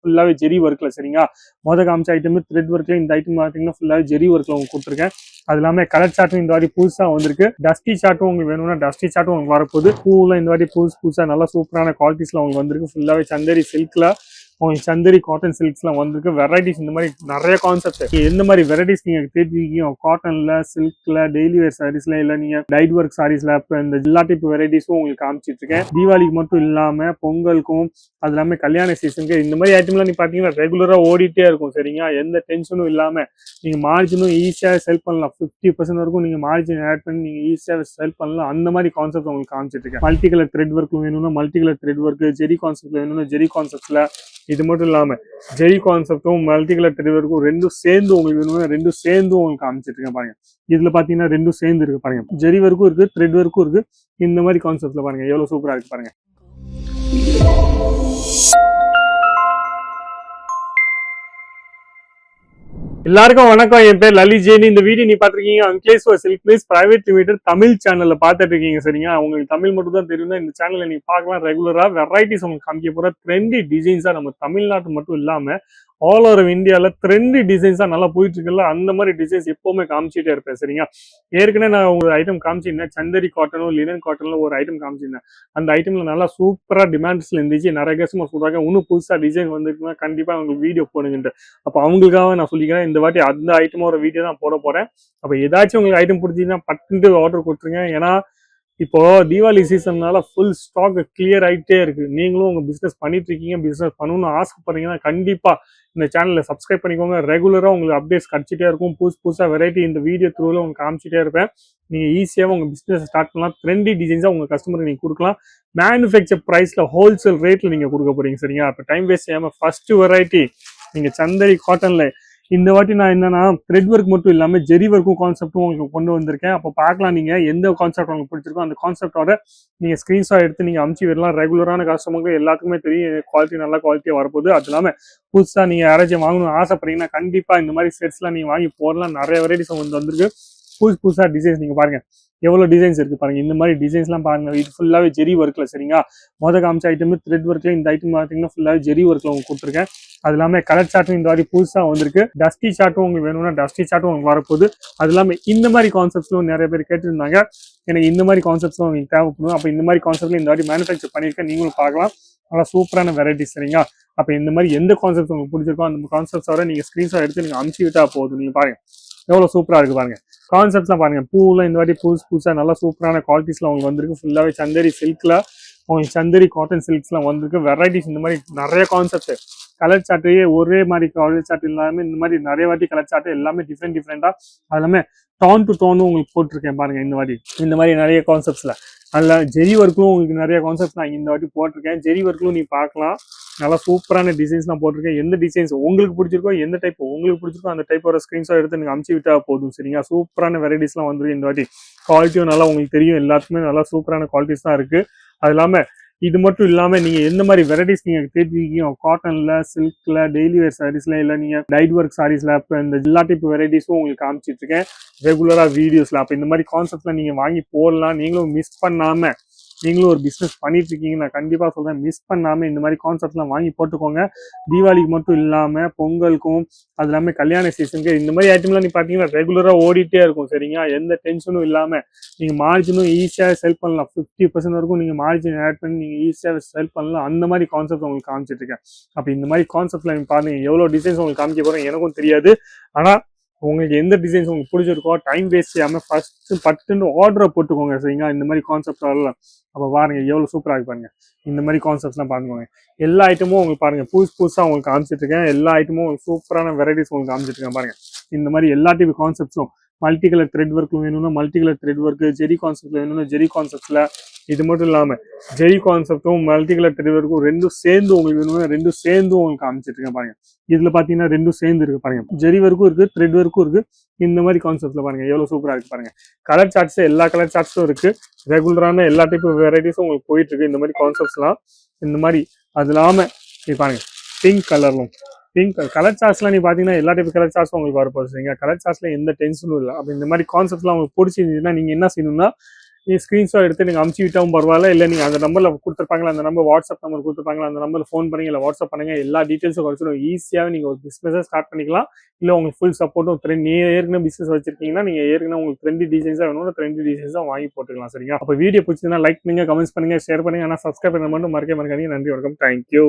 ஃபுல்லாவே ஜெரி ஒர்க்ல சரிங்களா. காமிச்ச ஐட்டம் த்ரெட் ஒர்க்ல இந்த ஐட்டம் பாத்தீங்கன்னா ஃபுல்லாவே ஜெரி ஒர்க்ல உங்களுக்கு கொடுத்துருக்கேன். அது இல்லாம கலர் சார்ட்டும் இந்த வாட்டி புதுசா வந்திருக்கு. டஸ்டி சார்ட்டும் உங்களுக்கு வேணும்னா டஸ்டி சார்ட்டும் உங்களுக்கு வரப்போகுது. பூலாம் இந்த வாட்டி புதுசா நல்லா சூப்பரான குவாலிட்டிஸ்ல உங்களுக்கு வந்திருக்கு. ஃபுல்லாவே சந்தேரி சில்க்ல உங்களுக்கு சந்தேரி காட்டன் சில்க்ஸ்லாம் வந்திருக்கு. வெரைட்டிஸ் இந்த மாதிரி நிறைய கான்செப்ட் எந்த மாதிரி வெரைட்டிஸ் நீங்க தேடிருக்கீங்க காட்டன்ல சில்க்ல டெய்லி வேர் சாரீஸ்ல இல்ல நீங்க டைட் ஒர்க் சாரீஸ்ல இந்த எல்லா டைப் வெரைட்டிஸும் உங்களுக்கு காமிச்சிட்டு இருக்கேன். தீபாவளிக்கு மட்டும் இல்லாம பொங்கலுக்கும் அது இல்லாம கல்யாண சீசனுக்கு இந்த மாதிரி ஐட்டம்லாம் நீ பாத்தீங்கன்னா ரெகுலரா ஓடிட்டே இருக்கும் சரிங்களா. எந்த டென்ஷனும் இல்லாம நீங்க மார்ஜினும் ஈஸியா செல் பண்ணலாம். 50% வரைக்கும் நீங்க மார்ஜின் ஆட் பண்ணி நீங்க ஈஸியா செல் பண்ணலாம். அந்த மாதிரி கான்செப்ட் உங்களுக்கு காமிச்சிட்டு இருக்கேன். மல்டி கலர் த்ரெட் ஒர்க் வேணும்னா multi colour thread work, zari concept வேணும்னா ஜெரி கான்செப்ட்ல, இது மட்டும் இல்லாம ஜெரி கான்செப்டும் மல்டி கலர் த்ரெட் ஒர்க்கும் ரெண்டும் சேர்ந்து உங்களுக்கு வேணும்னா ரெண்டும் சேர்ந்து உங்களுக்கு காமிச்சிட்டு இருக்கேன் பாருங்க. இதுல பாத்தீங்கன்னா ரெண்டும் சேர்ந்து இருக்கு பாருங்க. ஜெரி ஒர்க்கும் இருக்கு, த்ரெட் ஒர்க்கும் இருக்கு. இந்த மாதிரி கான்செப்ட்ல பாருங்க எவ்வளவு சூப்பரா இருக்கு பாருங்க. எல்லாருக்கும் வணக்கம். என் பேர் லலித் ஜெயின். இந்த வீடியோ நீ பாத்திருக்கீங்க Ankeshwar silk place private limited Tamil சேனல்ல பாத்துட்டு இருக்கீங்க சரிங்களா. உங்களுக்கு தமிழ் மட்டும் தான் தெரியும்னா இந்த சேனல்ல நீங்க பார்க்கலாம். ரெகுலரா வெரைட்டிஸ் உங்களுக்கு காமிக்க போற ட்ரெண்டி டிசைன்ஸா நம்ம தமிழ்நாட்டு மட்டும் இல்லாம ஆல் ஓவர் இந்தியால ட்ரெண்டி டிசைன்ஸா நல்லா போயிட்டு இருக்குல்ல, அந்த மாதிரி டிசைன்ஸ் எப்பவுமே காமிச்சிட்டே இருப்பேன் சரிங்களா. ஏற்கனவே நான் ஒரு ஐட்டம் காமிச்சிருந்தேன், சந்தேரி காட்டனும் லினன் காட்டன்ல ஒரு ஐட்டம் காமிச்சிருந்தேன். அந்த ஐட்டம்ல நல்லா சூப்பரா டிமாண்ட்ஸ்ல இருந்துச்சு. நிறைய கஸ்டமர் சொல்றாங்க இன்னும் புதுசா டிசைன் வந்துருக்குன்னா கண்டிப்பா உங்களுக்கு வீடியோ போடுங்கன்ட்டு. அப்ப அவங்களுக்காக நான் சொல்லிக்கிறேன், இந்த வாட்டி அந்த ஐட்டமோட வீடியோ தான் போட போறேன். அப்ப ஏதாச்சும் உங்களுக்கு ஐட்டம் பிடிச்சிங்கன்னா பட்டு ஆர்டர் கொடுத்துருங்க. ஏன்னா இப்போ தீபாவளி சீசன்னால ஃபுல் ஸ்டாக் கிளியர் ஆகிட்டே இருக்கு. நீங்களும் உங்க பிசினஸ் பண்ணிட்டு இருக்கீங்க, பிசினஸ் பண்ணணும்னு ஆசைப்படுறீங்கன்னா கண்டிப்பா இந்த சேனலை சப்ஸ்கிரைப் பண்ணிக்கோங்க. ரெகுலரா உங்களுக்கு அப்டேட்ஸ் கிடைச்சிட்டே இருக்கும். புதுசா வெரைட்டி இந்த வீடியோ த்ரூல உங்களுக்கு காமிச்சிட்டே இருப்பேன். நீங்க ஈஸியாக உங்க பிசினஸ் ஸ்டார்ட் பண்ணலாம். ட்ரெண்டி டிசைன்ஸா உங்க கஸ்டமருக்கு நீங்க கொடுக்கலாம். மேனுஃபேக்சர் பிரைஸ்ல ஹோல்சேல் ரேட்ல நீங்க கொடுக்க போறீங்க சரிங்களா. அப்ப டைம் வேஸ்ட் செய்யாம ஃபர்ஸ்ட் வெரைட்டி நீங்க சந்தேரி காட்டன்ல இந்த வாட்டி நான் என்னன்னா த்ரெட் ஒர்க் மட்டும் இல்லாம ஜெரி ஒர்க்கும் கான்செப்டும் உங்களுக்கு கொண்டு வந்திருக்கேன். அப்போ பார்க்கலாம் நீங்க எந்த கான்செப்ட் உங்களுக்கு பிடிச்சிருக்கோ அந்த கான்செப்டோட நீங்க ஸ்கிரீன்ஷாட் எடுத்து நீங்க அமுச்சு விடலாம். ரெகுலரான கஸ்டமருக்கு எல்லாத்துக்குமே தெரியும் குவாலிட்டி நல்ல குவாலிட்டியா வரப்போகுது. அது இல்லாம புதுசா நீங்க யாராச்சும் வாங்கணும்னு ஆசைப்படுறீங்கன்னா கண்டிப்பா இந்த மாதிரி செட்ஸ்லாம் நீங்க வாங்கி போடலாம். நிறைய வெரைட்டிஸ் வந்திருக்கு. புதுசா டிசைன்ஸ் நீங்க பாருங்க எவ்வளவு டிசைன்ஸ் இருக்கு பாருங்க. இந்த மாதிரி டிசைன்ஸ் எல்லாம் பாருங்க. இது ஃபுல்லாவே ஜெரி ஒர்க்ல சரிங்களா. காமிச்ச ஐட்டம் த்ரெட் ஒர்க்ல இந்த ஐட்டம் பாத்தீங்கன்னா ஃபுல்லாவே ஜெரி ஒர்க்ல உங்களுக்கு கொடுத்துருக்கேன். அது இல்லாம கலர் சார்ட்டும் இந்த வாட்டி புதுசா வந்திருக்கு. டஸ்டி சார்ட்டும் உங்களுக்கு வேணும்னா டஸ்டி சார்ட்டும் உங்களுக்கு வரப்போகுது. அது இல்லாம இந்த மாதிரி கான்செப்ட்ஸ்லும் நிறைய பேர் கேட்டிருந்தாங்க, எனக்கு இந்த மாதிரி கான்செப்ட்ஸ்லாம் உங்களுக்கு தேவைப்படும். அப்ப இந்த மாதிரி கான்செப்ட்ல இந்த வாட்டி மேனுஃபேக்சர் பண்ணிருக்கேன், நீங்களும் பார்க்கலாம். நல்லா சூப்பரான வெரைட்டிஸ் சரிங்களா. அப்ப இந்த மாதிரி எந்த கான்செப்ட் உங்களுக்கு பிடிச்சிருக்கோ அந்த கான்செப்ட்ஸோட நீங்க ஸ்கிரீன்ஷாட் எடுத்து நீங்க அமுச்சு விட்டா போதும். நீங்க பாருங்க எவ்வளவு சூப்பரா இருக்கு பாருங்க. கான்செப்ட்ஸ்லாம் பாருங்க. பூலாம் இந்த வாட்டி புதுசா நல்லா சூப்பரான குவாலிட்டிஸ்ல உங்களுக்கு வந்திருக்கு. ஃபுல்லாவே சந்தேரி சில்க்ல உங்களுக்கு சந்தேரி காட்டன் சில்க்ஸ்லாம் வந்திருக்கு. வெரைட்டிஸ் இந்த மாதிரி நிறைய கான்செப்ட். கலர் சார்ட்டையே ஒரே மாதிரி கலர் சார்ட் இல்லாம இந்த மாதிரி நிறைய வாட்டி கலர் சார்ட் எல்லாமே டிஃப்ரெண்டா அது எல்லாமே டோன் டு டோனும் உங்களுக்கு போட்டிருக்கேன் பாருங்க. இந்த மாதிரி நிறைய கான்செப்ட்ஸ்ல அதுல ஜெரி ஒர்க்கும் உங்களுக்கு நிறைய கான்செப்ட் நான் இந்த வாட்டி போட்டிருக்கேன். ஜெரி ஒர்க்கும் நீ பார்க்கலாம். நல்லா சூப்பரான டிசைன்ஸ் நான் போட்டிருக்கேன். எந்த டிசைன்ஸ் உங்களுக்கு பிடிச்சிருக்கோ, எந்த டைப் உங்களுக்கு பிடிச்சிருக்கோ அந்த டைப்போட ஸ்கிரீன்ஷாட் எடுத்து நீங்க அமுச்சு விட்டா போதும் சரிங்களா. சூப்பரான வெரைட்டிஸ் எல்லாம் வந்துருக்கு இந்த வாட்டி. குவாலிட்டியும் நல்லா உங்களுக்கு தெரியும், எல்லாத்துக்குமே நல்லா சூப்பரான குவாலிட்டிஸ் தான் இருக்கு. அது இல்லாம இது மட்டும் இல்லாம நீங்க எந்த மாதிரி வெரைட்டிஸ் நீங்க தேடிருக்கீங்க காட்டன்ல சில்க்ல டெய்லி வேர் சாரீஸ்ல இல்ல நீங்க டைட் ஒர்க் சாரீஸ்ல இந்த எல்லா டைப் வெரைட்டிஸும் உங்களுக்கு காமிச்சிட்டு இருக்கேன் ரெகுலரா வீடியோஸ்ல. அப்ப இந்த மாதிரி கான்செப்ட்ல நீங்க வாங்கி போடலாம். நீங்களும் மிஸ் பண்ணாம நீங்களும் ஒரு பிசினஸ் பண்ணிட்டு இருக்கீங்க நான் கண்டிப்பா சொல்றேன், மிஸ் பண்ணாம இந்த மாதிரி கான்செப்ட்லாம் வாங்கி போட்டுக்கோங்க. தீபாவளிக்கு மட்டும் இல்லாம பொங்கலுக்கும் அது இல்லாம கல்யாண சீசனுக்கு இந்த மாதிரி ஐட்டம்லாம் நீ பாத்தீங்கன்னா ரெகுலரா ஓடிட்டே இருக்கும் சரிங்களா. எந்த டென்ஷனும் இல்லாம நீங்க மார்ஜினும் ஈஸியா செல் பண்ணலாம். 50% வரைக்கும் நீங்க மார்ஜின் ஆட் பண்ணி நீங்க ஈஸியா செல் பண்ணலாம். அந்த மாதிரி கான்செப்ட் உங்களுக்கு காமிச்சிட்டு இருக்கேன். அப்ப இந்த மாதிரி கான்செப்ட்ல நீங்க பாருங்க எவ்வளவு டிசைன்ஸ் உங்களுக்கு காமிக்க போறேன் எனக்கும் தெரியாது. ஆனா உங்களுக்கு எந்த டிசைன்ஸ் உங்களுக்கு பிடிச்சிருக்கோ டைம் வேஸ்ட் செய்யாம ஃபர்ஸ்ட் பட்டுன்னு ஆர்டரை போட்டுக்கோங்க சரிங்களா. இந்த மாதிரி கான்செப்ட் வரலாம். அப்ப பாருங்க எவ்வளவு சூப்பரா இருக்கு பாருங்க. இந்த மாதிரி கான்செப்ட்ஸ்லாம் பாருங்க. எல்லா ஐட்டமும் உங்களுக்கு பாருங்க புதுசா உங்களுக்கு காமிச்சிட்டு இருக்கேன். எல்லா ஐட்டமும் உங்களுக்கு சூப்பரான வெரைட்டிஸ் உங்களுக்கு காமிச்சிட்டு இருக்கேன் பாருங்க. இந்த மாதிரி எல்லா டைப் கான்செப்ட்ஸும் மல்டி கலர் த்ரெட் ஒர்க் வேணும்னா multi colour thread work, zari concept வேணும்னா ஜெரி கான்செப்ட்ல, இது மட்டும் இல்லாம ஜெரி கான்செப்டும் மல்டி கலர் த்ரெட் ஒர்க்கும் ரெண்டும் சேர்ந்து உங்களுக்கு வேணும்னா ரெண்டும் சேர்ந்து உங்களுக்கு காமிச்சிட்டு இருக்கேன் பாருங்க. இதுல பாத்தீங்கன்னா ரெண்டும் சேர்ந்து இருக்கு பாருங்க. ஜெரி ஒர்க்கும் இருக்கு, த்ரெட் ஒர்க்கும் இருக்கு. இந்த மாதிரி கான்செப்ட்ல பாருங்க எவ்வளவு சூப்பரா இருக்கு பாருங்க. கலர் சார்ட்ஸ் எல்லா கலர் சார்ட்ஸும் இருக்கு. ரெகுலரான எல்லா டைப் வெரைட்டிஸும் உங்களுக்கு போயிட்டு இருக்கு இந்த மாதிரி கான்செப்ட்ஸ்லாம். இந்த மாதிரி அது இல்லாம இது பாருங்க பிங்க் கலர்லும் பிங்க் கலர் சார்ட்ஸ்லாம் நீ பாத்தீங்கன்னா எல்லா டைப் கலர் சார்ட்ஸும் உங்களுக்கு வரப்போகுது. கலர் சார்ட்ஸ்ல எந்த டென்ஷனும் இல்லை. அப்ப இந்த மாதிரி கான்செப்ட்லாம் உங்களுக்கு பிடிச்சிருந்துச்சுன்னா நீங்க என்ன செய்யணும்னா ஸ்க்ரீன்ஷாட் எடுத்து நீங்கள் அமுச்சு விட்டாலும் பரவாயில்ல, இல்லை நீங்கள் அந்த நம்பரில் கொடுத்துருப்பாங்களா, அந்த நம்பர் வாட்ஸ்அப் நம்பர் கொடுத்துருப்பாங்களா, அந்த நம்பரில் ஃபோன் பண்ணுங்க, இல்லை வாட்ஸ்அப் பண்ணுங்க, எல்லா டீட்டெயில்ஸும் கிடச்சிடும். ஈஸியாக நீங்கள் ஒரு பிஸ்னஸை ஸ்டார்ட் பண்ணிக்கலாம். இல்லை உங்களுக்கு ஃபுல் சப்போர்ட்டும் ட்ரெண்ட், நீ ஏற்கனவே பிஸ்னஸ் வச்சிருக்கீங்கன்னா நீங்கள் ஏற்கனவே உங்களுக்கு ட்ரெண்டி டிசைன்ஸாக வேணும், ட்ரெண்டி டிசைன்ஸாக வாங்கி போட்டுக்கலாம். சரிங்களா? அப்போ வீடியோ பிடிச்சதுன்னா லைக் பண்ணுங்க, கமெண்ட்ஸ் பண்ணுங்க, ஷேர் பண்ணுங்க. ஆனால் சப்ஸ்கிரைப் பண்ண மட்டும் மறக்காதீங்க. நன்றி, வணக்கம், தேங்க்யூ.